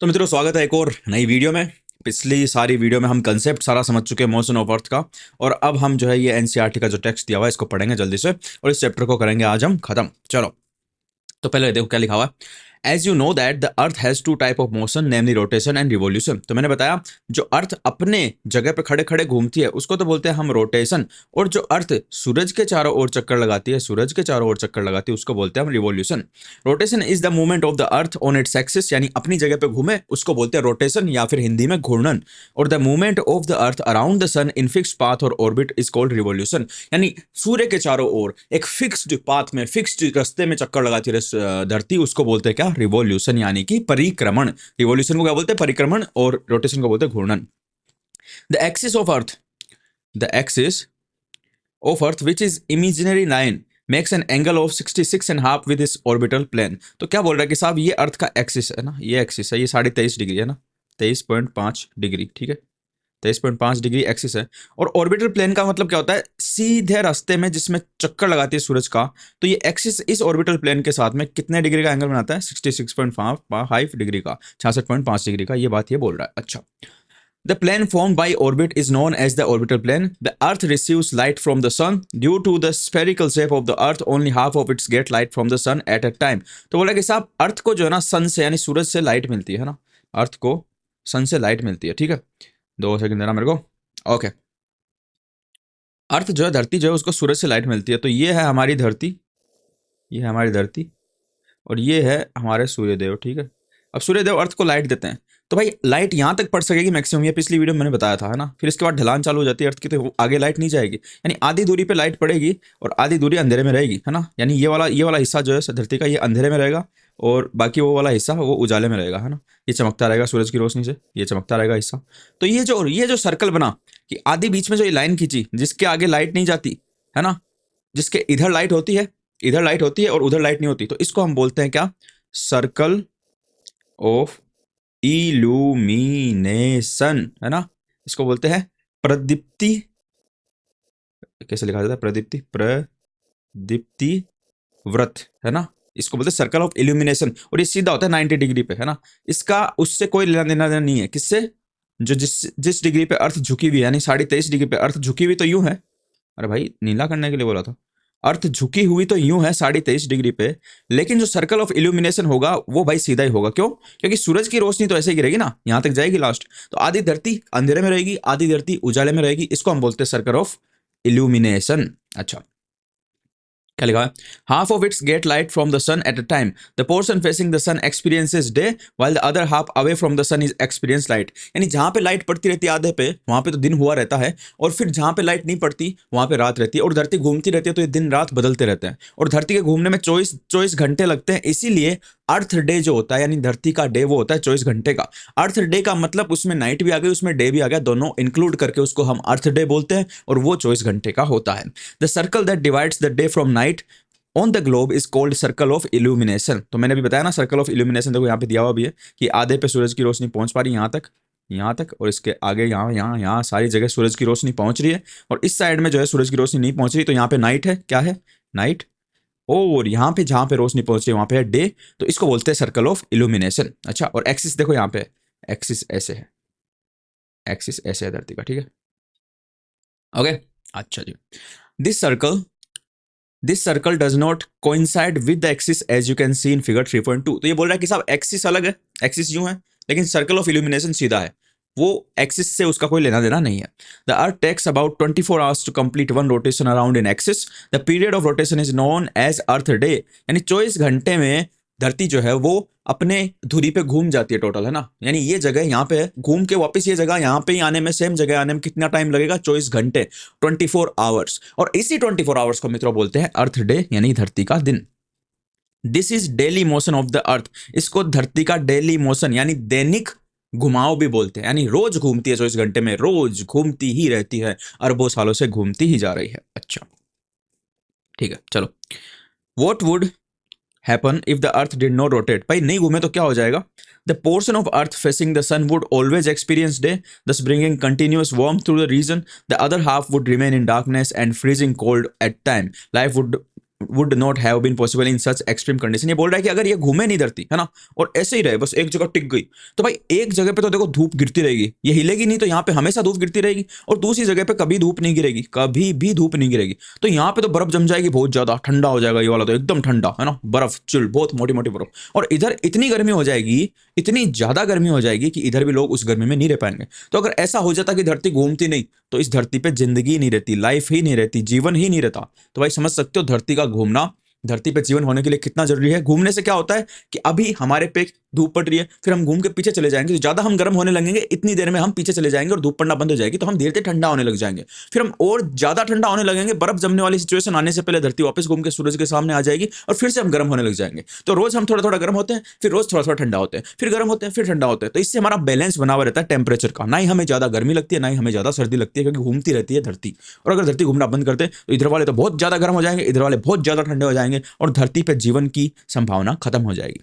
तो मित्रों, स्वागत है एक और नई वीडियो में। पिछली सारी वीडियो में हम कंसेप्ट सारा समझ चुके हैं मोशन ऑफ अर्थ का। और अब हम जो है ये एनसीईआरटी का जो टेक्स्ट दिया हुआ है इसको पढ़ेंगे जल्दी से, और इस चैप्टर को करेंगे आज हम खत्म। चलो, तो पहले देखो क्या लिखा हुआ है। As you know that the earth has two type of motion, namely rotation and revolution. तो मैंने बताया जो अर्थ अपने जगह पे खड़े खड़े घूमती है उसको तो बोलते हैं हम रोटेशन, और जो अर्थ सूरज के चारों ओर चक्कर लगाती है, सूरज के चारों ओर चक्कर लगाती है, उसको बोलते हैं हम revolution. Rotation is the movement of the earth on its axis, यानी अपनी जगह पे घूमे उसको बोलते हैं रोटेशन, या फिर हिंदी में घूर्णन। और the movement of the earth around the sun in fixed path और ऑर्बिट इज कॉल्ड रिवोल्यूशन, यानी सूर्य के चारों ओर एक फिक्स्ड पाथ में, फिक्स्ड रास्ते में चक्कर लगाती है धरती, उसको बोलते हैं क्या? रिवोल्यूशन, यानी कि परिक्रमण। रिवोल्यूशन को क्या बोलते हैं? परिक्रमण। और रोटेशन को बोलते हैं घूर्णन। The axis of earth, the axis of earth which is imaginary line makes an angle of 66.5 with इस ऑर्बिटल प्लेन। तो क्या बोल रहा है कि साहब ये अर्थ का एक्सिस है ना, ये एक्सिस है, ये 23.5 डिग्री है ना, 23.5 डिग्री, ठीक है, 23.5 डिग्री एक्सिस है। और ऑर्बिटल प्लेन का मतलब क्या होता है? सीधे रास्ते में जिसमें चक्कर लगाती है सूरज का, तो ये एक्सिस इस ऑर्बिटल प्लेन के साथ में कितने डिग्री का एंगल बनाता है? 66.5 डिग्री का, 66.5 डिग्री का, ये बात ये बोल रहा है। अच्छा, the plane formed by orbit is known as the orbital plane. The earth receives light from the sun. Due to the spherical shape of the earth, only half of it get light from the sun at a time. तो बोला कि साहब अर्थ को जो है ना सन से, यानी सूरज से लाइट मिलती है ना, अर्थ को सन से लाइट मिलती है, ठीक है। 2 सेकंड देना मेरे को। ओके, अर्थ जो है, धरती जो है, उसको सूरज से लाइट मिलती है। तो ये है हमारी धरती, ये है हमारी धरती, और ये है हमारे सूर्यदेव, ठीक है। अब सूर्यदेव अर्थ को लाइट देते हैं, तो भाई लाइट यहाँ तक पड़ सकेगी मैक्सिमम, ये पिछली वीडियो में मैंने बताया था, है ना। फिर इसके बाद ढलान चालू हो जाती है अर्थ की, तो आगे लाइट नहीं जाएगी, यानी आधी दूरी पे लाइट पड़ेगी और आधी दूरी अंधेरे में रहेगी, है ना। यानी ये वाला हिस्सा जो है धरती का, ये अंधेरे में रहेगा, और बाकी वो वाला हिस्सा वो उजाले में रहेगा, है ना। ये चमकता रहेगा सूरज की रोशनी से, ये चमकता रहेगा हिस्सा। तो ये जो सर्कल बना कि आधी बीच में जो ये लाइन खींची जिसके आगे लाइट नहीं जाती, है ना, जिसके इधर लाइट होती है, इधर लाइट होती है और उधर लाइट नहीं होती, तो इसको हम बोलते हैं क्या? सर्कल ऑफ इल्यूमिनेशन, है ना। इसको बोलते हैं प्रदीप्ति। कैसे लिखा जाता है? प्रदीप्ति, प्रदीप्ति व्रत, है ना। इसको बोलते हैं सर्कल ऑफ इल्यूमिनेशन, और ये सीधा होता है 90 डिग्री पे, है ना। इसका उससे कोई लेना देना नहीं है। किससे? जो जिस जिस डिग्री पे अर्थ झुकी हुई है, यानी 23.5 डिग्री पे अर्थ झुकी हुई, तो यूं है। अरे भाई, नीला करने के लिए बोला था। अर्थ झुकी हुई तो यूं है 23.5 डिग्री पे, लेकिन जो सर्कल ऑफ इल्यूमिनेशन होगा वो भाई सीधा ही होगा। क्यों? क्योंकि सूरज की रोशनी तो ऐसे ही गिरेगी ना, यहां तक जाएगी लास्ट, तो आधी धरती अंधेरे में रहेगी, आधी धरती उजाले में रहेगी। इसको हम बोलते हैं सर्कल ऑफ इल्यूमिनेशन। अच्छा, क्या लिखा है? Half of its get light from the sun at a time. The portion facing the sun experiences day while the other half away from the sun is experience light. यानी जहां पे light पड़ती रहती है आधे पे, वहां पे तो दिन हुआ रहता है, और फिर जहां पे लाइट नहीं पड़ती वहां पे रात रहती है, और धरती घूमती रहती है, तो ये दिन रात बदलते रहते हैं, और धरती के घूमने में 24 घंटे लगते हैं। इसीलिए अर्थ डे जो होता है, यानी धरती का डे, वो होता है 24 घंटे का। अर्थ डे का मतलब उसमें नाइट भी आ गई, उसमें डे भी आ गया, दोनों इंक्लूड करके उसको हम अर्थ डे बोलते हैं, और वो 24 घंटे का होता है। The circle that divides the day from night on the globe is called circle of illumination. तो मैंने भी बताया ना, सर्कल ऑफ इल्यूमिनेशन देखो यहाँ पे दिया हुआ भी है कि आधे पे सूरज की रोशनी पहुंच पा रही है यहाँ तक, और इसके आगे यहाँ सारी जगह सूरज की रोशनी पहुंच रही है, और इस साइड में जो है सूरज की रोशनी नहीं पहुंच रही, तो यहाँ पे नाइट है। क्या है? नाइट। और यहाँ पे जहां पे रोशनी पहुंच रही है वहां पे है डे, तो इसको बोलते हैं सर्कल ऑफ इल्यूमिनेशन। अच्छा, और एक्सिस देखो यहाँ पे, एक्सिस ऐसे है, एक्सिस ऐसे है धरती का, ठीक है। ओके, अच्छा जी। This circle this circle does not coincide with the axis as you can see in figure 3.2। तो ये बोल रहा है कि साहब एक्सिस अलग है, एक्सिस यूं है, लेकिन सर्कल ऑफ इल्यूमिनेशन सीधा है, वो एक्सिस से उसका कोई लेना देना नहीं है। The earth takes about 24 hours to complete one rotation around in axis. The period of rotation is known as earth day, यानी 24 घंटे में धरती जो है वो अपने धुरी पे घूम जाती है टोटल, है ना। यानी ये जगह यहाँ पे है, घूम के वापस ये जगह यहाँ पे ही आने में, सेम जगह आने में कितना टाइम लगेगा? 24 घंटे, 24 आवर्स। और इसी 24 आवर्स को मित्रों बोलते हैं अर्थ डे, यानी धरती का दिन। This is daily motion of the अर्थ। इसको धरती का डेली मोशन यानी दैनिक घुमाव भी बोलते हैं, यानी रोज घूमती है 24 घंटे में, रोज घूमती ही रहती है, अरबों सालों से घूमती ही जा रही है। अच्छा, ठीक है, चलो। What would happen if the earth did not rotate? भाई नहीं घूमे तो क्या हो जाएगा? The portion of earth facing the sun would always experience day, thus bringing continuous warmth through the region. The other half would remain in darkness and freezing cold at time. Life would would not have been possible in such extreme condition. ये बोल रहा है कि अगर ये घूमे नहीं धरती, है ना, और ऐसे ही रहे बस एक जगह टिक गई, तो भाई एक जगह पे तो देखो धूप गिरती रहेगी, ये हिलेगी नहीं, तो यहाँ पे हमेशा धूप गिरती रहेगी, और दूसरी जगह पे कभी धूप नहीं गिरेगी, कभी भी धूप नहीं गिरेगी, तो यहाँ पे तो बर्फ जम जाएगी बहुत ज्यादा, ठंडा हो जाएगा ये वाला तो एकदम ठंडा, है ना, बर्फ चिल, बहुत मोटी मोटी बर्फ, और इधर इतनी गर्मी हो जाएगी, इतनी ज्यादा गर्मी हो जाएगी कि इधर भी लोग उस गर्मी में नहीं रह पाएंगे। तो अगर ऐसा हो जाता कि धरती घूमती नहीं, तो इस धरती पे जिंदगी नहीं रहती, लाइफ ही नहीं रहती, जीवन ही नहीं रहता। तो भाई समझ सकते हो धरती का घूमना धरती पे जीवन होने के लिए कितना जरूरी है। घूमने से क्या होता है कि अभी हमारे पे धूप पड़ रही है, फिर हम घूम के पीछे चले जाएंगे, तो ज्यादा हम गर्म होने लगेंगे, इतनी देर में हम पीछे चले जाएंगे और धूप पड़ना बंद हो जाएगी, तो हम धीरे धीरे ठंडा होने लग जाएंगे, फिर हम और ज्यादा ठंडा होने लगेंगे, बर्फ जमने वाली सिचुएशन आने से पहले धरती वापस घूम के सूरज के सामने आ जाएगी और फिर से हम गर्म होने लग जाएंगे। तो रोज हम थोड़ा थोड़ा गर्म होते हैं, फिर रोज थोड़ा थोड़ा ठंडा होते हैं, फिर गर्म होते हैं, फिर ठंडा होते हैं, तो इससे हमारा बैलेंस बना हुआ रहता है टेम्परेचर का, ना ही हमें ज्यादा गर्मी लगती है, ना ही हमें ज्यादा सर्दी लगती है, क्योंकि घूमती रहती है धरती। और अगर धरती घूमना बंद करते तो इधर वाले तो बहुत ज्यादा गर्म हो जाएंगे, इधर वाले बहुत ज्यादा ठंडे हो जाएंगे, और धरती पे जीवन की संभावना खत्म हो जाएगी।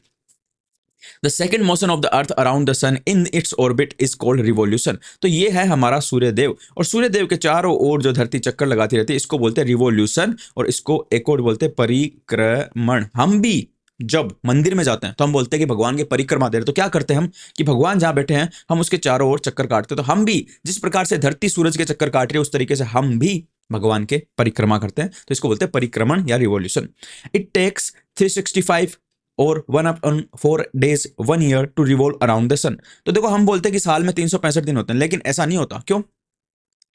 The second motion of the earth around the sun in its orbit is called revolution. तो ये है हमारा सूर्यदेव, और सूर्यदेव के चारों ओर जो धरती चक्कर लगाती रहती है, इसको बोलते हैं रिवोल्यूशन, और इसको एक और बोलते हैं परिक्रमण। हम भी जब मंदिर में जाते हैं तो हम बोलते हैं कि भगवान के परिक्रमा दे रहे, तो क्या करते हैं हम कि भगवान जहां बैठे हैं हम उसके चारों ओर चक्कर काटते हैं। तो हम भी जिस प्रकार से धरती सूरज के चक्कर काट रही है, उस तरीके से हम भी भगवान के परिक्रमा करते हैं, तो इसको बोलते हैं परिक्रमण या रिवोल्यूशन। इट टेक्स 365 और 1 days 1 year to revolve around the sun. तो देखो हम बोलते हैं कि साल में 365 दिन होते हैं, लेकिन ऐसा नहीं होता। क्यों?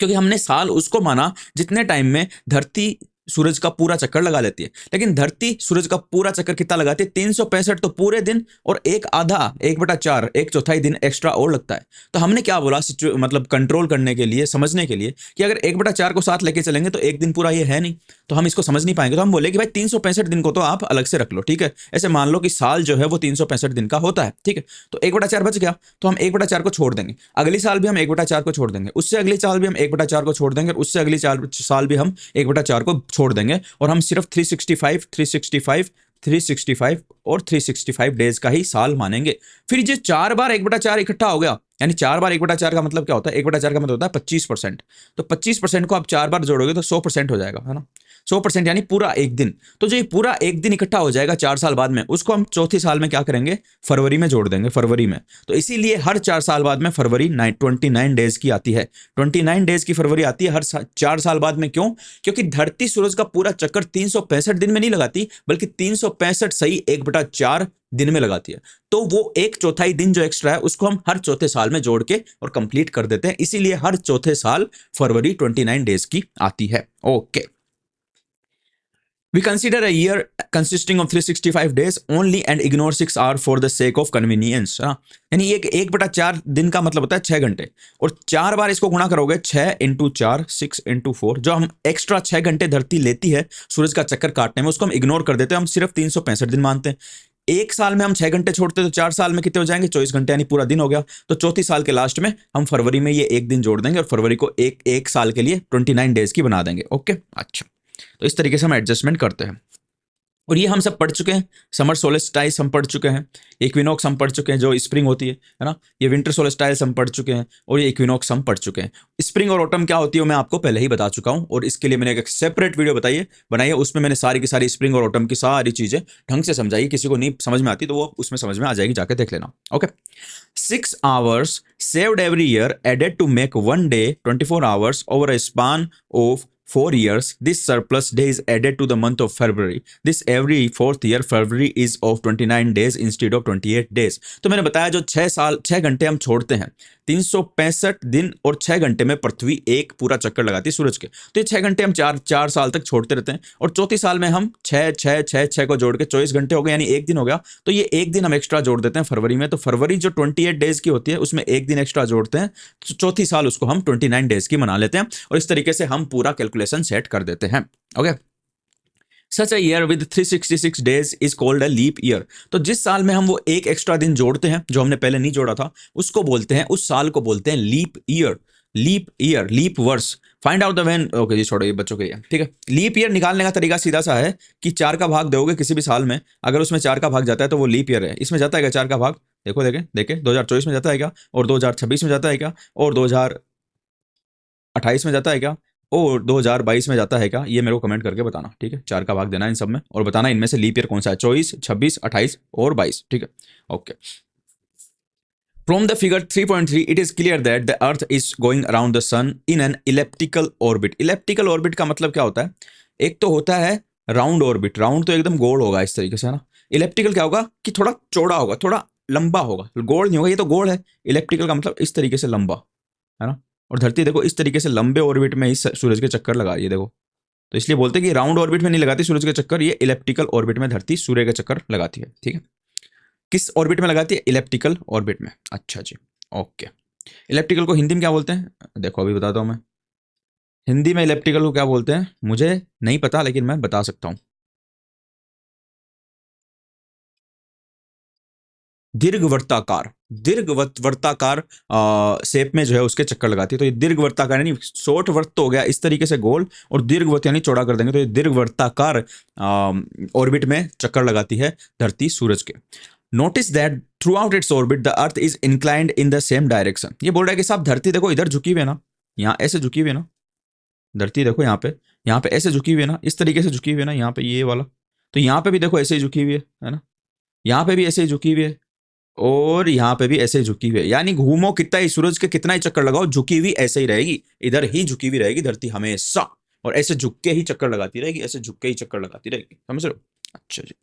क्योंकि हमने साल उसको माना जितने टाइम में धरती सूरज का पूरा चक्कर लगा लेती है, लेकिन धरती सूरज का पूरा चक्कर कितना लगाती है? 365 तो पूरे दिन, और एक आधा 1/4 1/4 दिन एक्स्ट्रा और लगता है। तो हमने क्या बोला, मतलब कंट्रोल करने के लिए, समझने के लिए, कि अगर 1/4 को साथ लेके चलेंगे तो एक दिन पूरा ये है नहीं, तो हम इसको समझ नहीं पाएंगे। तो हम बोले कि भाई 365 दिन को तो आप अलग से रख लो, ठीक है। ऐसे मान लो कि साल जो है वो 365 दिन का होता है, ठीक है। तो 1/4 बच गया, तो हम 1/4 को छोड़ देंगे, अगली साल भी हम 1/4 को छोड़ देंगे, उससे अगली साल भी हम 1/4 को छोड़ देंगे, और उससे अगली साल भी हम 1/4 को छोड़ देंगे, और हम सिर्फ 365 365 365 और 365 डेज का ही साल मानेंगे। फिर ये 4 बार 1/4 इकट्ठा हो गया, यानी 4 बार 1/4 का मतलब क्या होता है? 1/4 का मतलब होता है 25%। तो 25% को आप 4 बार जोड़ोगे तो 100% हो जाएगा, है ना। 100% यानी पूरा एक दिन। तो जो ये पूरा एक दिन इकट्ठा हो जाएगा 4 साल बाद में, उसको हम चौथी साल में क्या करेंगे? फरवरी में जोड़ देंगे, फरवरी में। तो इसीलिए हर 4 साल बाद में फरवरी 29 डेज की आती है, 29 डेज की फरवरी आती है हर 4 साल बाद में। क्यों? क्योंकि धरती सूरज का पूरा चक्कर 365 दिन में नहीं लगाती, बल्कि 365 सही 1/4 दिन में लगाती है। तो वो 1/4 दिन जो एक्स्ट्रा है उसको हम हर चौथे साल में जोड़ के और कंप्लीट कर देते हैं, इसीलिए हर चौथे साल फरवरी 29 डेज की आती है। Okay, We consider a year consisting of 365 days only and ignore 6 hours for the sake of convenience। यानी 1/4 दिन का मतलब होता है 6 घंटे, और 4 बार इसको गुणा करोगे 6 × 4 6 × 4, जो हम एक्स्ट्रा 6 घंटे धरती लेती है सूरज का चक्कर काटने में, उसको हम इग्नोर कर देते हैं, हम सिर्फ 365 दिन मानते हैं। एक साल में हम 6 घंटे छोड़ते तो 4 साल में कितने हो जाएंगे? 24 घंटे, यानी पूरा दिन हो गया। तो चौथी साल के लास्ट में हम फरवरी में ये एक दिन जोड़ देंगे, और फरवरी को एक साल के लिए 29 डेज की बना देंगे। ओके, अच्छा, तो इस तरीके से हम एडजस्टमेंट करते हैं। और ये हम सब पढ़ चुके हैं, समर सोलेस्टाइल्स हम पढ़ चुके हैं, इक्विनॉक्स हम पढ़ चुके हैं जो स्प्रिंग होती है ना, ये विंटर सोलेस्टाइल्स हम पढ़ चुके हैं, और ये इक्विनॉक्स हम पढ़ चुके हैं। स्प्रिंग और ऑटम क्या होती है मैं आपको पहले ही बता चुका हूं, और इसके लिए मैंने एक सेपरेट वीडियो बनाई है, उसमें मैंने सारी की सारी स्प्रिंग और ऑटम की सारी चीजें ढंग से समझाई। किसी को नहीं समझ में आती तो वो उसमें समझ में आ जाएगी, जाके देख लेना। Okay, 6 hours saved every year added to make one day 24 hours over a span of 4 years. This surplus day is added to the month of February. This every 4th year February is of 29 days instead of 28 days. तो मैंने बताया जो 6 घंटे हम छोड़ते हैं, 365 दिन और 6 घंटे में पृथ्वी एक पूरा चक्कर लगाती है सूरज के। तो ये 6 घंटे हम 4 साल तक छोड़ते रहते हैं, और चौथी साल में हम 6 को जोड़ के 24 घंटे हो गए, यानी एक दिन हो गया। तो ये एक दिन हम एक्स्ट्रा जोड़ देते हैं फरवरी में। तो फरवरी जो 28 डेज की होती है उसमें एक दिन एक्स्ट्रा जोड़ते हैं, तो चौथी साल उसको हम 29 डेज की मना लेते हैं, और इस तरीके से हम पूरा कैलकुलेशन सेट कर देते हैं। Okay, such a year with 366 days is called a leap year. तो जिस साल में हम वो एक एक्स्ट्रा दिन जोड़ते हैं जो हमने पहले नहीं जोड़ा था, उसको बोलते हैं, उस साल को बोलते हैं leap year, leap year, leap वर्ष। Find out the when. Okay जी, छोड़ो ये बच्चों के, ठीक है। लीप ईयर निकालने का तरीका सीधा सा है कि 4 का भाग दोगे किसी भी साल में, अगर उसमें 4 का भाग जाता है तो वो लीप ईयर है। इसमें जाता है क्या 4 का भाग? देखो देखे 2024 में जाता है क्या, और 2026 में जाता है क्या, और 2028 में जाता है क्या, ओ 2022 में जाता है क्या, ये मेरे को कमेंट करके बताना, ठीक है। 4 का भाग देना इन सब में और बताना इनमें से लीप ईयर कौन सा है, 24, 26, 28 और 22, ठीक है। Okay. From the figure 3.3, it is clear that the Earth is going around the Sun in an elliptical orbit. Elliptical orbit का मतलब क्या होता है? एक तो होता है राउंड ऑर्बिट, राउंड तो एकदम गोल होगा इस तरीके से, है ना। इलेप्टिकल क्या होगा कि थोड़ा चौड़ा होगा, थोड़ा लंबा होगा, गोल नहीं होगा, ये तो गोल है। इलेप्टिकल का मतलब इस तरीके से लंबा, है ना। और धरती देखो इस तरीके से लंबे ऑर्बिट में ही सूरज के चक्कर लगा रही है, देखो। तो इसलिए बोलते हैं कि राउंड ऑर्बिट में नहीं लगाती सूरज के चक्कर, ये इलेप्टिकल ऑर्बिट में धरती सूर्य के चक्कर लगाती है, ठीक है। किस ऑर्बिट में लगाती है? इलेप्टिकल ऑर्बिट में। अच्छा जी, ओके। इलेप्टिकल को हिंदी में क्या बोलते हैं? देखो अभी बताता हूं मैं। हिंदी में इलेप्टिकल को क्या बोलते हैं मुझे नहीं पता, लेकिन मैं बता सकता हूं। दीर्घवृत्ताकार, दीर्घवृत्ताकार शेप में जो है उसके चक्कर लगाती है। तो ये दीर्घवृत्ताकार यानी शॉर्ट वृत्त तो हो गया इस तरीके से गोल, और दीर्घवृत्त यानी चौड़ा कर देंगे तो ये दीर्घवृत्ताकार ऑर्बिट में चक्कर लगाती है धरती सूरज के। Notice that through out its orbit the earth is inclined in the same direction. ये बोल रहा है कि साहब धरती देखो इधर झुकी हुई है ना, यहाँ ऐसे झुकी हुई है ना, धरती देखो यहाँ पे ऐसे झुकी हुई है ना, इस तरीके से झुकी हुई है ना, यहाँ पे ये वाला। तो यहाँ पे भी देखो ऐसे ही झुकी हुई है ना, यहाँ पे भी ऐसे ही झुकी हुई है, और यहाँ पे भी ऐसे ही झुकी हुई है। यानी घूमो कितना ही सूरज के कितना ही चक्कर लगाओ, झुकी हुई ऐसे ही रहेगी, इधर ही झुकी हुई रहेगी धरती हमेशा, और ऐसे झुक के ही चक्कर लगाती रहेगी, ऐसे झुक के ही चक्कर लगाती रहेगी, समझ रहे हो? अच्छा जी।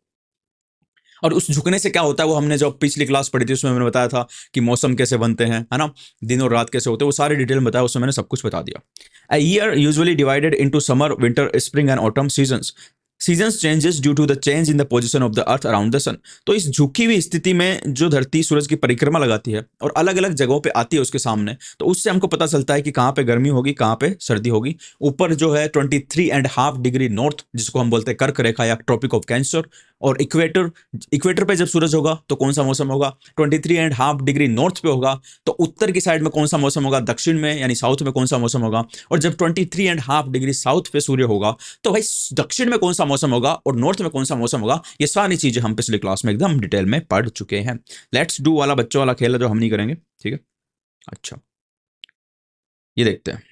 और उस झुकने से क्या होता है वो हमने जब पिछली क्लास पढ़ी थी उसमें मैंने बताया था कि मौसम कैसे बनते हैं, है ना, दिन और रात कैसे होते हैं, वो सारी डिटेल में बताया, उसमें मैंने सब कुछ बता दिया। A year usually divided into summer, winter, spring and autumn seasons. Seasons changes due to the change in the position of the earth around the sun. तो इस झुकी हुई स्थिति में जो धरती सूरज की परिक्रमा लगाती है और अलग अलग जगहों पे आती है उसके सामने, तो उससे हमको पता चलता है कि कहाँ पे गर्मी होगी, कहाँ पे सर्दी होगी। ऊपर जो है 23.5 डिग्री नॉर्थ, जिसको हम बोलते हैं कर्क रेखा या ट्रॉपिक ऑफ कैंसर, और इक्वेटर, इक्वेटर पे जब सूरज होगा तो कौन सा मौसम होगा? 23.5 डिग्री नॉर्थ पे होगा। तो उत्तर की साइड में कौन सा मौसम होगा? दक्षिण में यानी साउथ में कौन सा मौसम होगा? और जब 23.5 डिग्री साउथ पे सूर्य होगा तो भाई दक्षिण में कौन सा मौसम होगा और नॉर्थ में कौन सा मौसम होगा? ये सारी चीजें हम पिछले क्लास में एकदम डिटेल में पढ़ चुके हैं। लेट्स डू वाला बच्चों वाला खेल है जो हम नहीं करेंगे, ठीक है। अच्छा, ये देखते हैं।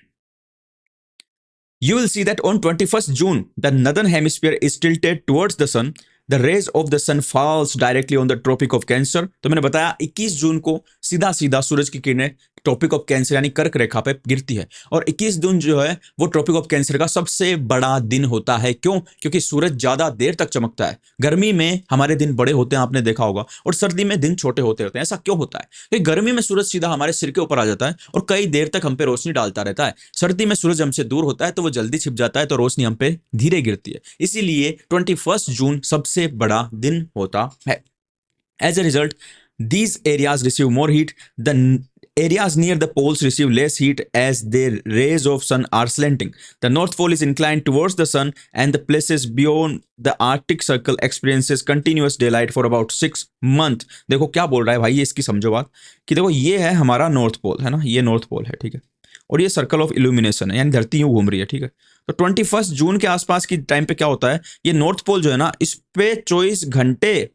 You will see that on 21st June, the northern hemisphere is tilted towards the sun. The rays of the sun falls directly on the Tropic of Cancer. तो मैंने बताया 21 जून को सीधा सीधा सूरज की किरणें ट्रॉपिक ऑफ कैंसर यानी कर्क रेखा पे गिरती है। और 21 जून जो है वो ट्रॉपिक ऑफ कैंसर का सबसे बड़ा दिन होता है। क्यों? क्योंकि सूरज ज्यादा देर तक चमकता है। गर्मी में हमारे दिन बड़े होते हैं, आपने देखा होगा, और सर्दी में दिन छोटे होते रहते हैं। ऐसा क्यों होता है? क्योंकि गर्मी में सूरज सीधा हमारे सिर के ऊपर आ जाता है और कई देर तक हम पे रोशनी डालता रहता है। सर्दी में सूरज हमसे दूर होता है तो वो जल्दी छिप जाता है, तो रोशनी हम पे धीरे गिरती है। इसीलिए 21 जून सबसे बड़ा दिन होता है। As a result, these areas receive more heat. The areas near the poles receive less heat as their rays of sun are slanting. The North Pole is inclined towards the sun, and the places beyond the Arctic Circle experiences continuous daylight for about 6 months. देखो क्या बोल रहा है भाई, ये इसकी समझो बात कि देखो ये है हमारा नॉर्थ पोल, है ना, ये नॉर्थ पोल है, ठीक है, और ये सर्कल ऑफ इल्यूमिनेशन है, यानी धरती यूं घूम रही है, ठीक है। तो 21 जून के आसपास की टाइम पे क्या होता है, ये नॉर्थ पोल जो है ना, इस पे 24 घंटे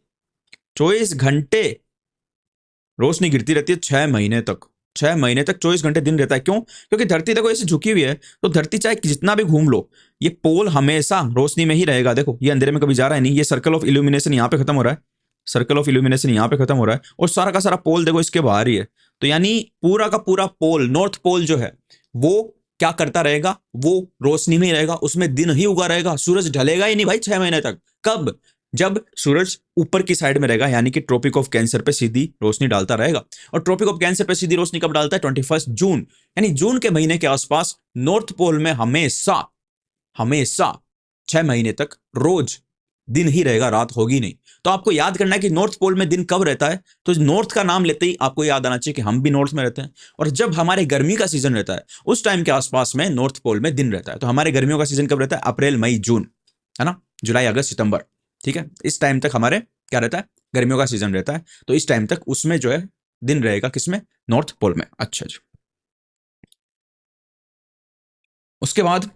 रोशनी गिरती रहती है, 6 महीने तक, 6 महीने तक 24 घंटे दिन रहता है। क्यों? क्योंकि धरती देखो ऐसे झुकी हुई है, तो धरती चाहे जितना भी घूम लो, ये पोल हमेशा रोशनी में ही रहेगा। देखो ये अंधेरे में कभी जा रहा है नहीं, ये सर्कल ऑफ इल्यूमिनेशन यहाँ पे खत्म हो रहा है, सर्कल ऑफ इल्यूमिनेशन यहाँ पे खत्म हो रहा है, और सारा का सारा पोल देखो इसके बाहर ही है। तो यानी पूरा का पूरा पोल, नॉर्थ पोल जो है, वो क्या करता रहेगा? वो रोशनी में ही रहेगा, उसमें दिन ही उगा रहेगा, सूरज ढलेगा ही नहीं भाई 6 महीने तक। कब? जब सूरज ऊपर की साइड में रहेगा, यानी कि ट्रॉपिक ऑफ कैंसर पे सीधी रोशनी डालता रहेगा। और ट्रॉपिक ऑफ कैंसर पे सीधी रोशनी कब डालता है? 21 जून, यानी जून के महीने के आसपास नॉर्थ पोल में हमेशा हमेशा 6 महीने तक रोज दिन ही रहेगा, रात होगी नहीं। तो आपको याद करना है कि नॉर्थ पोल में दिन कब रहता है। तो नॉर्थ का नाम लेते ही आपको याद आना चाहिए कि हम भी नॉर्थ में रहते हैं, और जब हमारे गर्मी का सीजन रहता है उस टाइम के आसपास में नॉर्थ पोल में दिन रहता है। तो हमारे गर्मियों का सीजन कब रहता है? अप्रैल, मई, जून, है ना, जुलाई, अगस्त, सितंबर, ठीक है। इस टाइम तक हमारे क्या रहता है? गर्मियों का सीजन रहता है। तो इस टाइम तक उसमें जो है दिन रहेगा, किसमें? नॉर्थ पोल में। अच्छा जी, उसके बाद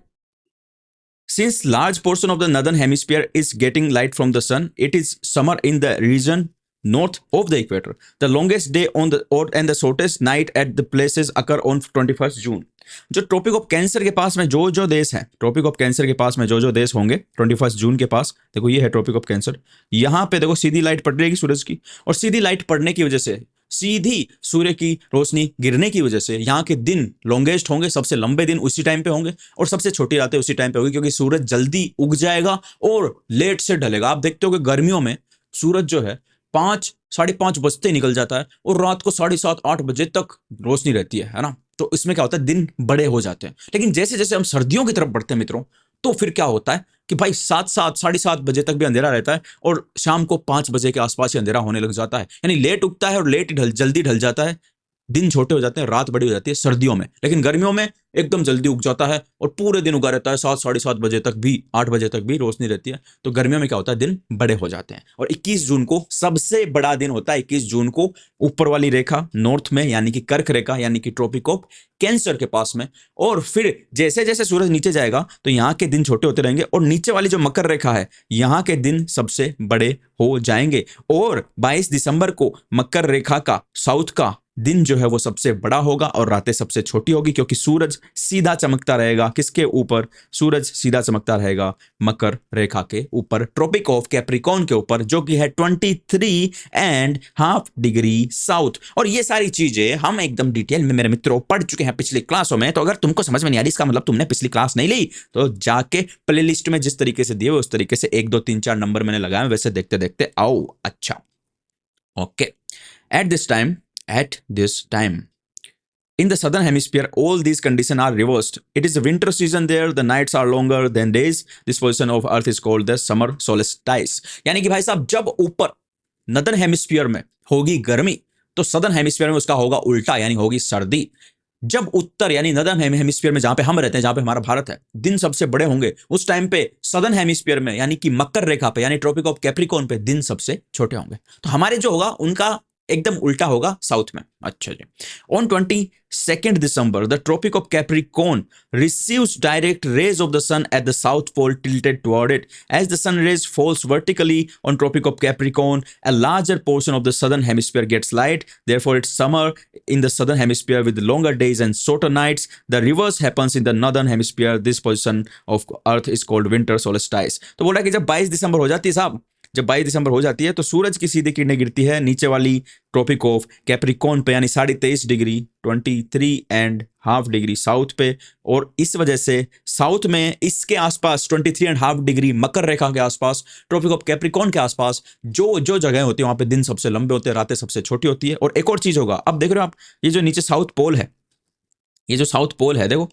since large portion of the northern hemisphere is getting light from the sun, it is summer in the region north of the equator. The longest day on the and the shortest night at the places occur on 21st June. जो tropic of cancer के पास में जो जो देश हैं, tropic of cancer के पास में जो जो देश होंगे 21 जून के पास, देखो ये है ट्रॉपिक ऑफ कैंसर, यहाँ पे देखो सीधी लाइट पड़ रही है सूरज की, और सीधी लाइट पड़ने की वजह से, सीधी सूर्य की रोशनी गिरने की वजह से यहाँ के दिन लॉन्गेस्ट होंगे, सबसे लंबे दिन उसी टाइम पे होंगे, और सबसे छोटी रातें उसी टाइम पे होगी, क्योंकि सूरज जल्दी उग जाएगा और लेट से ढलेगा। आप देखते हो कि गर्मियों में सूरज जो है 5 साढ़े 5 बजते ही निकल जाता है, और रात को 7:30 8 बजे तक रोशनी रहती है ना। तो इसमें क्या होता है, दिन बड़े हो जाते हैं। लेकिन जैसे जैसे हम सर्दियों की तरफ बढ़ते हैं मित्रों, तो फिर क्या होता है कि भाई 7 साढ़े 7 बजे तक भी अंधेरा रहता है, और शाम को 5 बजे के आसपास ही अंधेरा होने लग जाता है। यानी लेट उगता है और लेट जल्दी ढल जाता है, दिन छोटे हो जाते हैं, रात बड़ी हो जाती है सर्दियों में। लेकिन गर्मियों में एकदम जल्दी उग जाता है और पूरे दिन उगा रहता है, 7 साढ़े 7 बजे तक भी, 8 बजे तक भी रोशनी रहती है। तो गर्मियों में क्या होता है, दिन बड़े हो जाते हैं। और 21 जून को सबसे बड़ा दिन होता है। 21 जून को ऊपर वाली रेखा नॉर्थ में, यानी कि कर्क रेखा, यानी कि ट्रॉपिक ऑफ कैंसर के पास में, और फिर जैसे जैसे सूरज नीचे जाएगा तो यहाँ के दिन छोटे होते रहेंगे, और नीचे वाली जो मकर रेखा है, यहाँ के दिन सबसे बड़े हो जाएंगे। और 22 दिसंबर को मकर रेखा का साउथ का दिन जो है वो सबसे बड़ा होगा, और रातें सबसे छोटी होगी, क्योंकि सूरज सीधा चमकता रहेगा। किसके ऊपर? सूरज सीधा चमकता रहेगा मकर रेखा के ऊपर, ट्रॉपिक ऑफ कैप्रिकॉर्न के ऊपर, जो कि है 23.5 डिग्री साउथ। और ये सारी चीजें हम एकदम डिटेल में मेरे मित्रों पढ़ चुके हैं पिछली क्लासों में। तो अगर तुमको समझ में नहीं आ रही, इसका मतलब तुमने पिछली क्लास नहीं ली, तो जाके प्लेलिस्ट में जिस तरीके से दिए हुए उस तरीके से 1 2 3 4 नंबर मैंने लगाए, वैसे देखते देखते आओ। अच्छा, okay. At this time, in the southern hemisphere, all these conditions are reversed. It is the winter season there. The nights are longer than days. This position of Earth is called the summer solstice. यानी कि भाई साहब, जब ऊपर northern hemisphere में होगी गर्मी, तो सदर्न हेमिस्फीयर में उसका होगा उल्टा, यानी होगी सर्दी। जब उत्तर यानी नदर्न हेमिस्फीयर में, जहां पे हम रहते हैं, जहां पे हमारा भारत है, दिन सबसे बड़े होंगे, उस टाइम पे सदर्न हेमिस्फीयर में, यानी कि मकर रेखा पे, यानी ट्रॉपिक ऑफ कैप्रिकॉर्न पे, दिन सबसे छोटे होंगे। तो हमारे जो होगा उनका एकदम उल्टा होगा साउथ में। अच्छा जी। On 22 December the tropic of Capricorn receives direct rays of the sun at the south pole tilted toward it. As the sun rays falls vertically on tropic of Capricorn, a larger portion of the southern hemisphere gets light. Therefore, it's summer in the southern hemisphere with longer days and shorter nights. The reverse happens in the northern hemisphere. This position of Earth is called winter solstice. तो बोला कि जब 22 दिसंबर हो जाती है साहब, जब 22 दिसंबर हो जाती है, तो सूरज की सीधी किरणें गिरती है नीचे वाली ट्रॉपिक ऑफ कैप्रिकॉर्न पे, यानी 23.5 डिग्री 23.5 डिग्री साउथ पे। और इस वजह से साउथ में इसके आसपास 23.5 डिग्री मकर रेखा के आसपास, ट्रॉपिक ऑफ कैप्रिकॉर्न के आसपास जो जो जगह होती है, वहां पे दिन सबसे लंबे होते हैं, रातें सबसे छोटी होती है। और एक और चीज होगा, अब देख रहे हो आप, ये जो नीचे साउथ पोल है, ये जो साउथ पोल है, देखो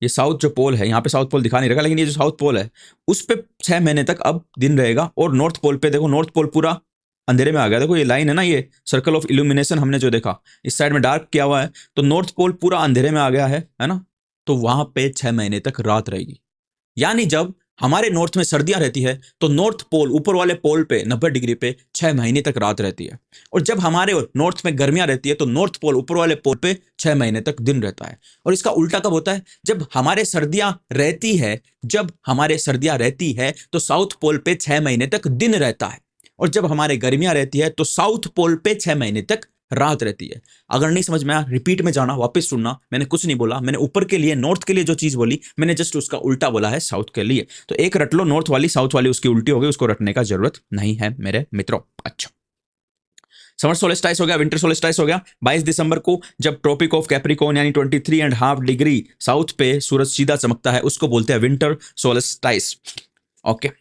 ये साउथ जो पोल है, यहाँ पे साउथ पोल दिखा नहीं रखा, लेकिन ये जो साउथ पोल है उस पे 6 महीने तक अब दिन रहेगा। और नॉर्थ पोल पे देखो, नॉर्थ पोल पूरा अंधेरे में आ गया। देखो ये लाइन है ना, ये सर्कल ऑफ इल्यूमिनेशन हमने जो देखा, इस साइड में डार्क किया हुआ है, तो नॉर्थ पोल पूरा अंधेरे में आ गया है ना। तो वहां पे 6 महीने तक रात रहेगी। यानी जब हमारे नॉर्थ में सर्दियां रहती है, तो नॉर्थ पोल ऊपर वाले पोल पे 90 डिग्री पे 6 महीने तक रात रहती है। और जब हमारे नॉर्थ में गर्मियां रहती है, तो नॉर्थ पोल ऊपर वाले पोल पे 6 महीने तक दिन रहता है। और इसका उल्टा कब होता है? जब हमारे सर्दियां रहती है, जब हमारे सर्दियां रहती है तो साउथ पोल पे 6 महीने तक दिन रहता है। और जब हमारे गर्मियां रहती है तो साउथ पोल पे 6 महीने तक रात रहती है। अगर नहीं समझ में आया, रिपीट में जाना, वापस सुनना। मैंने कुछ नहीं बोला, मैंने ऊपर के लिए नॉर्थ के लिए जो चीज बोली, मैंने जस्ट उसका उल्टा बोला है साउथ के लिए। तो एक रट लो, नॉर्थ वाली साउथ वाली उसकी उल्टी हो गई, उसको रटने का जरूरत नहीं है मेरे मित्रों। अच्छा, समर सोलेस्टाइस हो गया, विंटर सोलेस्टाइस हो गया 22 दिसंबर को, जब ट्रॉपिक ऑफ कैप्रिकॉर्न यानी 23.5 डिग्री साउथ पे सूरज सीधा चमकता है, उसको बोलते हैं winter solstice. Okay.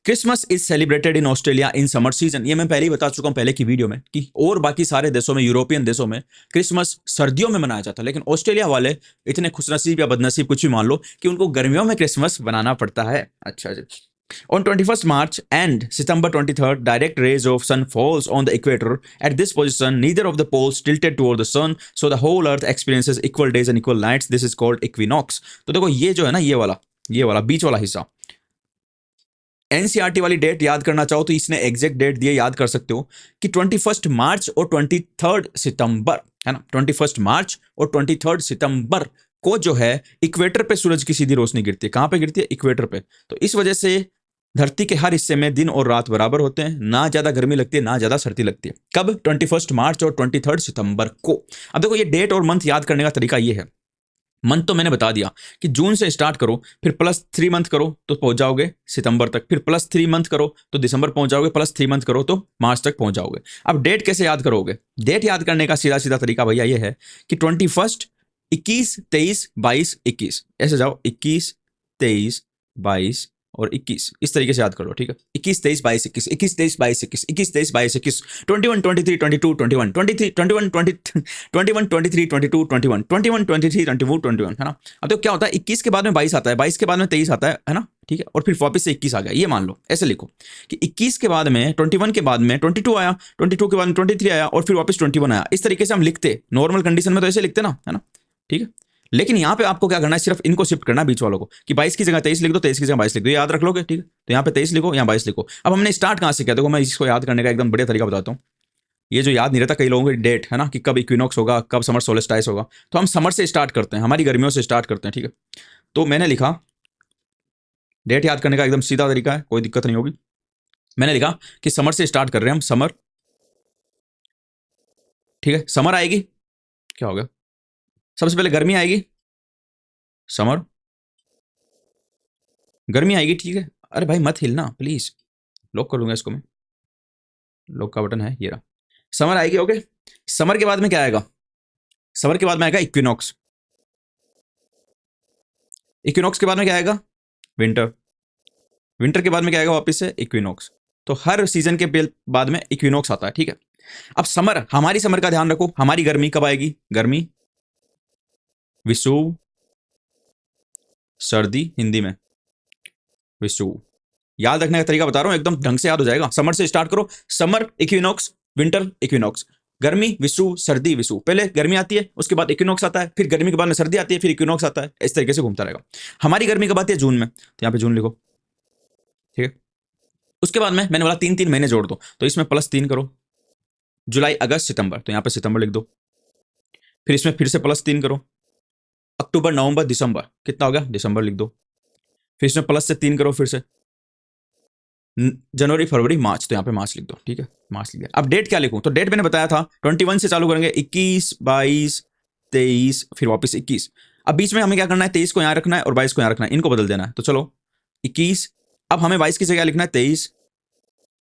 Christmas is celebrated in Australia in summer season. ये मैं पहले ही बता चुका हूं पहले की वीडियो में कि और बाकी सारे देशों में, यूरोपियन देशों में क्रिसमस सर्दियों में मनाया जाता है, लेकिन ऑस्ट्रेलिया वाले इतने खुशनसीब या बदनसीब कुछ भी मान लो कि उनको गर्मियों में क्रिसमस बनाना पड़ता है। अच्छा जी। On 21st March and September 23rd, direct rays of sun falls on the equator. At this position, neither of the poles tilted toward the sun, so the whole Earth experiences equal days and equal nights. This is called equinox. तो देखो ये जो है ना, ये वाला बीच वाला हिस्सा, एनसीईआरटी वाली डेट याद करना चाहो तो इसने एग्जैक्ट डेट दिए, याद कर सकते हो कि 21 मार्च और 23 सितंबर है ना। 21 मार्च और 23 सितंबर को जो है इक्वेटर पे सूरज की सीधी रोशनी गिरती है। कहां पे गिरती है? इक्वेटर पे। तो इस वजह से धरती के हर हिस्से में दिन और रात बराबर होते हैं, ना ज्यादा गर्मी लगती है ना ज्यादा सर्दी लगती है। कब? 21 मार्च और 23 सितंबर को। अब देखो ये डेट और मंथ याद करने का तरीका ये है मंथ तो मैंने बता दिया कि जून से स्टार्ट करो, फिर +3 मंथ करो तो पहुंच जाओगे सितंबर तक, फिर +3 मंथ करो तो दिसंबर पहुंच जाओगे, +3 मंथ करो तो मार्च तक पहुंच जाओगे। अब डेट कैसे याद करोगे? डेट याद करने का सीधा सीधा तरीका भैया ये है कि 21, 21, 23, 22, 21, ऐसे जाओ, 21, 23, 22 और 21, इस तरीके से याद करो, ठीक है। 21, 23, 22, 21, 21, 23, 22, 21, 21, 23, 22, 21, 21, 23, 22, 21, 23, 21, 20, 21, 23, 22, 21, 21, 23, 22, 21, है ना। अब तो क्या होता है, 21 के बाद में 22 आता है, 22 के बाद में 23 आता है ना, ठीक है। और फिर वापस से 21 आ गया, ये मान लो, ऐसे लिखो कि 21 के बाद में 21 के बाद में 22 आया, 22 के बाद में 23 आया और फिर वापस 21 आया। इस तरीके से हम लिखते, नॉर्मल कंडीशन में तो ऐसे लिखते ना, है ना, ठीक है। लेकिन यहाँ पे आपको क्या करना है, सिर्फ इनको शिफ्ट करना बीच वालों को, कि 22 की जगह 23 लिख दो, 23 की जगह 22 लिख दो, याद रख लोगे, ठीक है। तो यहाँ पे 23 लिखो, यहाँ 22 लिखो। अब हमने स्टार्ट कहाँ से किया, देखो मैं इसको याद करने का एकदम बढ़िया तरीका बताता हूँ। ये जो याद नहीं रहता कई लोगों की डेट, है ना, कि कब इक्विनॉक्स होगा, कब समर सोलेस्टाइस होगा, तो हम समर से स्टार्ट करते हैं, हमारी गर्मियों से स्टार्ट करते हैं, ठीक है। तो मैंने लिखा, डेट याद करने का एकदम सीधा तरीका है, कोई दिक्कत नहीं होगी। मैंने लिखा कि समर से स्टार्ट कर रहे हैं हम, समर, ठीक है। समर आएगी, क्या हो गया, सबसे पहले गर्मी आएगी, समर, गर्मी आएगी, ठीक है। अरे भाई मत हिलना प्लीज, लॉक कर लूंगा इसको मैं, लॉक का बटन है ये रहा। समर आएगी, ओके। समर के बाद में क्या आएगा, समर के बाद में आएगा इक्विनॉक्स, इक्विनॉक्स के बाद में क्या आएगा, विंटर, विंटर के बाद में क्या आएगा वापस से इक्विनॉक्स। तो हर सीजन के बाद में इक्विनॉक्स आता है, ठीक है। अब समर, हमारी समर का ध्यान रखो, हमारी गर्मी कब आएगी, गर्मी, विषुव, सर्दी, हिंदी में विषुव। याद रखने का तरीका बता रहा हूं, एकदम ढंग से याद हो जाएगा। समर से स्टार्ट करो, समर इक्विनॉक्स, विंटर इक्विनॉक्स, गर्मी विषुव, सर्दी विषुव, पहले गर्मी आती है उसके बाद इक्विनॉक्स आता है, फिर गर्मी के बाद में सर्दी आती है, फिर इक्विनॉक्स आता है, इस तरीके से घूमता रहेगा। हमारी गर्मी कब आती है, जून में, तो यहाँ पे जून लिखो, ठीक है। उसके बाद में मैंने बोला 3-3 महीने जोड़ दो, तो इसमें +3 करो, जुलाई, अगस्त, सितंबर, तो यहाँ पे सितंबर लिख दो। फिर इसमें फिर से +3 करो, अक्टूबर, नवंबर, दिसंबर, कितना हो गया, दिसंबर लिख दो। फिर इसमें +3 करो, फिर से जनवरी, फरवरी, मार्च, तो यहाँ पे मार्च लिख दो, ठीक है, मार्च लिख दिया। अब डेट क्या लिखूं, तो डेट मैंने बताया था 21 से चालू करेंगे, 21, 22, 23, फिर वापस 21। अब बीच में हमें क्या करना है, 23 को यहाँ रखना है और 22 को यहाँ रखना है, इनको बदल देना है। तो चलो 21, अब हमें 22 की जगह लिखना है 23,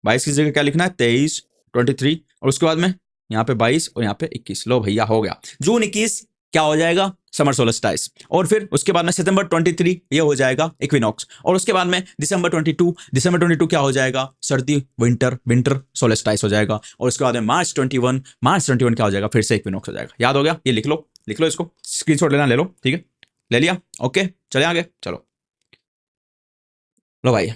22 की जगह क्या लिखना है 23, 23, और उसके बाद में यहाँ पे 22 और यहाँ पे 21। लो भैया हो गया, जून 21 क्या हो जाएगा, समर सोलस्टाइस। और फिर उसके बाद में सितंबर 23 ये हो जाएगा इक्विनॉक्स, और उसके बाद में दिसंबर 22 क्या हो जाएगा, सर्दी, विंटर, विंटर सोलस्टाइस हो जाएगा। और उसके बाद में मार्च 21 क्या हो जाएगा, फिर से इक्विनॉक्स हो जाएगा। याद हो गया, ये लिख लो, लिख लो इसको, स्क्रीनशॉट लेना ले लो, ठीक है, ले लिया, ओके, चले आगे, चलो लो भाई।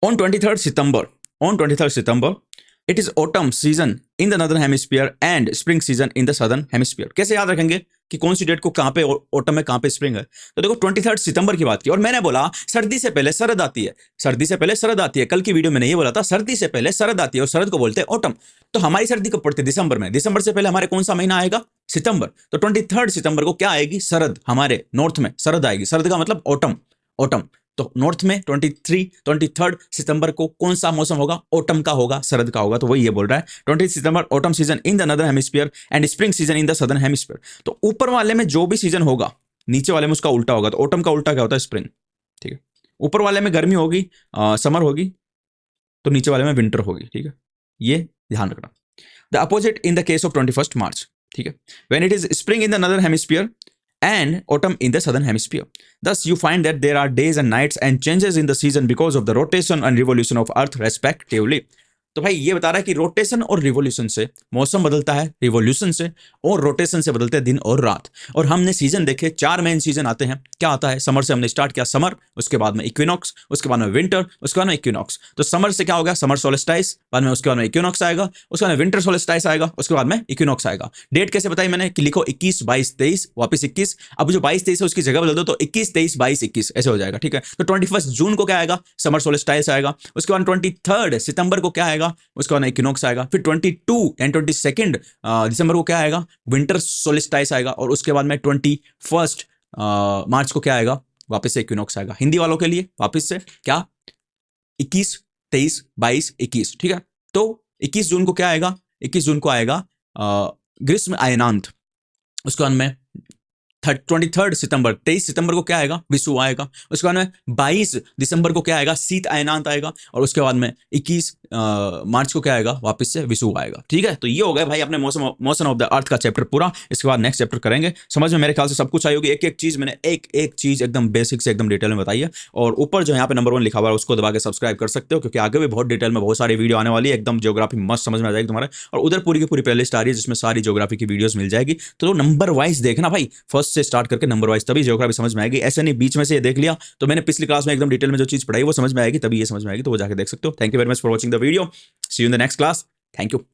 On 23rd September, on 23rd September, it is autumn season in the northern hemisphere and spring season in the southern hemisphere. कैसे याद रखेंगे कि कौन सी डेट को कहाँ पे ऑटम है, कहाँ पे स्प्रिंग है। तो देखो 23rd सितंबर की बात की, और मैंने बोला सर्दी से पहले शरद आती है, सर्दी से पहले शरद आती है। कल की वीडियो में ये बोला था, सर्दी से पहले शरद आती है और शरद को बोलते हैं ऑटम। तो हमारी सर्दी कब पड़ती है, दिसंबर में। दिसंबर से पहले हमारे कौन सा महीना आएगा, सितंबर। तो 23rd सितंबर को क्या आएगी, शरद, हमारे नॉर्थ में शरद आएगी। शरद का मतलब ऑटम, ऑटम। तो नॉर्थ में 23rd सितंबर को कौन सा मौसम होगा, ऑटम का होगा, शरद का होगा। तो वही ये बोल रहा है 20 September autumn season in the northern hemisphere and spring season in the southern hemisphere. तो ऊपर वाले में जो भी सीजन होगा, नीचे वाले में उसका उल्टा होगा। तो ऑटम का उल्टा क्या होता है, स्प्रिंग, ठीक है। ऊपर वाले में गर्मी होगी, समर होगी, तो नीचे वाले में विंटर होगी, ठीक है, ये ध्यान रखना। The opposite in the case of 21st मार्च, ठीक है, when it is spring in the northern hemisphere and autumn in the southern hemisphere. Thus, you find that there are days and nights and changes in the season because of the rotation and revolution of Earth respectively. तो भाई ये बता रहा है कि rotation और revolution से मौसम बदलता है, रिवोल्यूशन से और रोटेशन से बदलते हैं दिन और रात। और हमने सीजन देखे, 4 मेन सीजन आते हैं। क्या आता है, समर से हमने स्टार्ट किया, समर, उसके बाद में इक्विनॉक्स, उसके बाद में विंटर, उसके बाद में इक्विनॉक्स। तो समर से क्या होगा, समर सोलेस्टाइस, बाद में उसके बाद में इक्विनॉक्स आएगा, उसके बाद में विंटर सोलेस्टाइस आएगा, उसके बाद में इक्विनॉक्स आएगा। डेट कैसे बताई मैंने कि लिखो 21, 22, 23, वापस 21। अब जो 22, 23 है उसकी जगह बदल दो, तो 21, 23, 22, 21 ऐसे हो जाएगा, ठीक है। तो 21 जून को क्या आएगा, समर सोलेस्टाइस आएगा। उसके बाद 23rd सितंबर को क्या आएगा, उसके बाद इक्विनॉक्स आएगा। फिर 22 एंड 22 दिसंबर को क्या आएगा, विंटर सोलिस्टाइस आएगा। और उसके बाद में 21 मार्च को क्या आएगा, वापस से इक्विनॉक्स आएगा। हिंदी वालों के लिए वापस से क्या, 21, 23, 22, 21, ठीक है। तो 21 जून को क्या आएगा, 21 जून को आएगा ग्रीष्म अयनांत। उसके बाद में 23 सितंबर, 23 सितंबर को क्या आएगा, विषुव आएगा। उसके बाद में 22 दिसंबर को क्या आएगा, शीत अयनांत आएगा। और उसके बाद में 21 मार्च को क्या आएगा, वापस से विषुव आएगा। ठीक है, तो ये हो गया भाई अपने मोशन ऑफ द अर्थ का चैप्टर पूरा। इसके बाद नेक्स्ट चैप्टर करेंगे। समझ में मेरे ख्याल से सब कुछ आई होगी। एक एक चीज मैंने एक चीज एकदम बेसिक से एकदम डिटेल में बताई है। और ऊपर जो यहाँ पे नंबर 1 लिखा हुआ है उसको दबा के सब्सक्राइब कर सकते हो, क्योंकि आगे भी बहुत डिटेल में बहुत सारी वीडियो आने वाली है। एकदम ज्योग्राफी मस्त समझ में आ जाएगी तुम्हारे। और उधर पूरी की पूरी प्लेलिस्ट आ रही है जिसमें सारी ज्योग्राफी की वीडियोस मिल जाएगी। तो नंबर वाइज देखना भाई, फर्स्ट से स्टार्ट करके नंबर वाइज, तभी ज्योग्राफी समझ में आएगी। ऐसे नहीं बीच में से ये देख लिया तो मैंने पिछली क्लास में एकदम डिटेल में जो चीज पढ़ाई वो समझ में आएगी, तभी ये समझ में आएगी। तो वो जाके देख सकते हो। Thank you very much for watching the video. See you in the next class. Thank you.